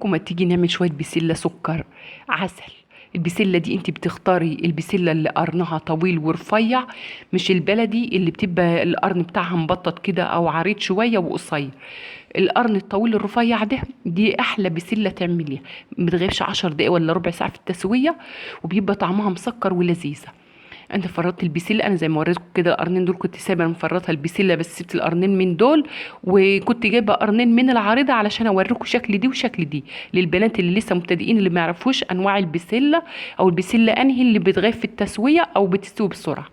ما تيجي نعمل شوية بسلة سكر عسل. البسلة دي انت بتختاري البسلة اللي قرنها طويل ورفيع، مش البلدي اللي بتبقى القرن بتاعها مبطط كده او عريض شوية وقصير. القرن الطويل الرفيع ده دي احلى بسلة تعمليها. متغيبش 10 دقايق ولا ربع ساعة في التسوية، وبيبقى طعمها مسكر ولذيذة. انت فرطت البسله، انا زي ما وريتكم كده القرنين دول كنت سايبه مفرطه البسله، بس سبت القرنين من دول وكنت جايبه قرنين من العارضه علشان اوريكم شكل دي وشكل دي للبنات اللي لسه مبتدئين اللي ما يعرفوش انواع البسله، او البسله انهي اللي بتغيب في التسويه او بتستوي بسرعه.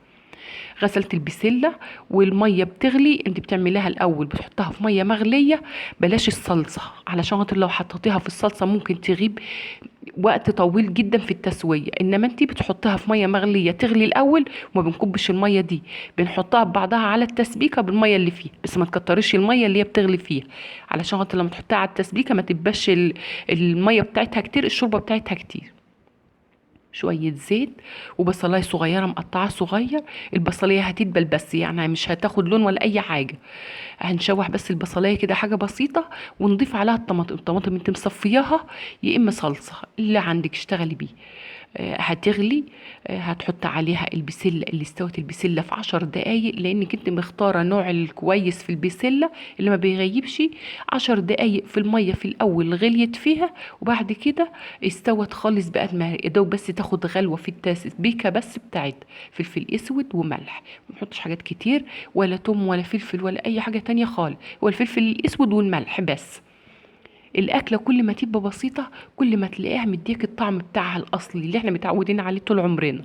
غسلت البسله والميه بتغلي، انت بتعمليها الاول بتحطها في ميه مغليه. بلاش الصلصه علشان خاطر لو حطيتيها في الصلصه ممكن تغيب وقت طويل جدا في التسويه، انما انت بتحطها في ميه مغليه تغلي الاول، وما بنكبش الميه دي، بنحطها ببعضها على التسبيكه بالميه اللي فيها، بس ما تكتريش الميه اللي هي بتغلي فيها علشان خاطر لما تحطها على التسبيكه ما تبقاش الميه بتاعتها كتير، الشوربه بتاعتها كتير. شوية زيت وبصلاية صغيرة مقطعة صغير. البصلية هتدبل بس، يعني مش هتاخد لون ولا أي حاجة. هنشوح بس البصلاية كده حاجة بسيطة، ونضيف عليها الطماطم. الطماطم انت مصفياها يا إما صلصة اللي عندك اشتغلي بيه. هتغلي. هتحط عليها البسلة اللي استوت البسلة في 10 دقايق، لأنك انت مختارة نوع الكويس في البسلة اللي ما بيغيبش. 10 دقايق في المية في الأول غليت فيها، وبعد كده استوت خالص بقت ما يا دوب بس تاخد غلوة في التسبيكة بس بتاعتها. فلفل اسود وملح، ما نحطش حاجات كتير، ولا توم ولا فلفل ولا اي حاجة تانية خالص، هو الفلفل الاسود والملح بس. الاكله كل ما تبقى بسيطه كل ما تلاقيها مديك الطعم بتاعها الاصلي اللي احنا متعودين عليه طول عمرنا.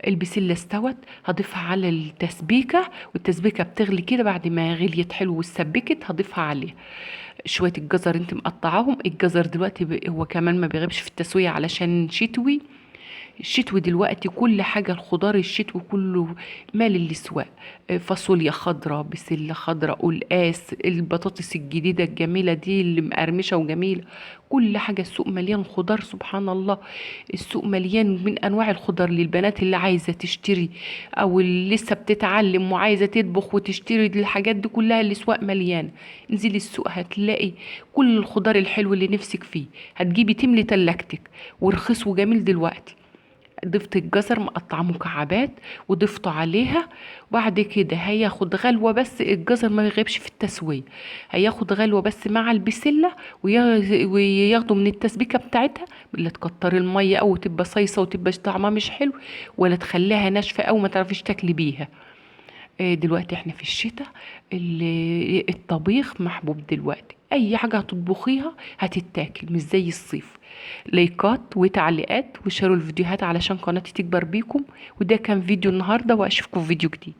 البسله استوت، هضيفها على التسبيكه، والتسبيكه بتغلي كده بعد ما غليت حلو واتسبكت هضيفها عليها شويه الجزر انت مقطعاهم. الجزر دلوقتي هو كمان ما بيغيبش في التسويه علشان شتوي. الشتوي دلوقتي كل حاجة الخضار الشتوي كله مال الاسواق. فاصوليا خضراء، بسلة خضراء، قلقاس، البطاطس الجديدة الجميلة دي اللي مقرمشة وجميلة. كل حاجة السوق مليان خضار سبحان الله. السوق مليان من أنواع الخضار للبنات اللي عايزة تشتري، أو اللي لسه بتتعلم وعايزة تطبخ وتشتري الحاجات دي كلها. الأسواق مليان، انزلي السوق هتلاقي كل الخضار الحلو اللي نفسك فيه، هتجيبي تملي تلاجتك، ورخيص وجميل دلوقتي. ضفت الجزر مقطعه مكعبات وضفته عليها، وبعد كده هياخد غلوه بس. الجزر ما يغيبش في التسويه، هياخد غلوه بس مع البسله وياخدوا من التسبيكه بتاعتها. لا تكتر الميه او تبقى صيصه وتبقى طعمها مش حلو، ولا تخليها ناشفه او ما تعرفيش تاكلي بيها. دلوقتي احنا في الشتاء، الطبيخ محبوب دلوقتي، اي حاجة هتطبخيها هتتاكل مش زي الصيف. لايكات وتعليقات وشاروا الفيديوهات علشان قناتي تكبر بيكم. وده كان فيديو النهاردة، واشوفكم في فيديو جديد.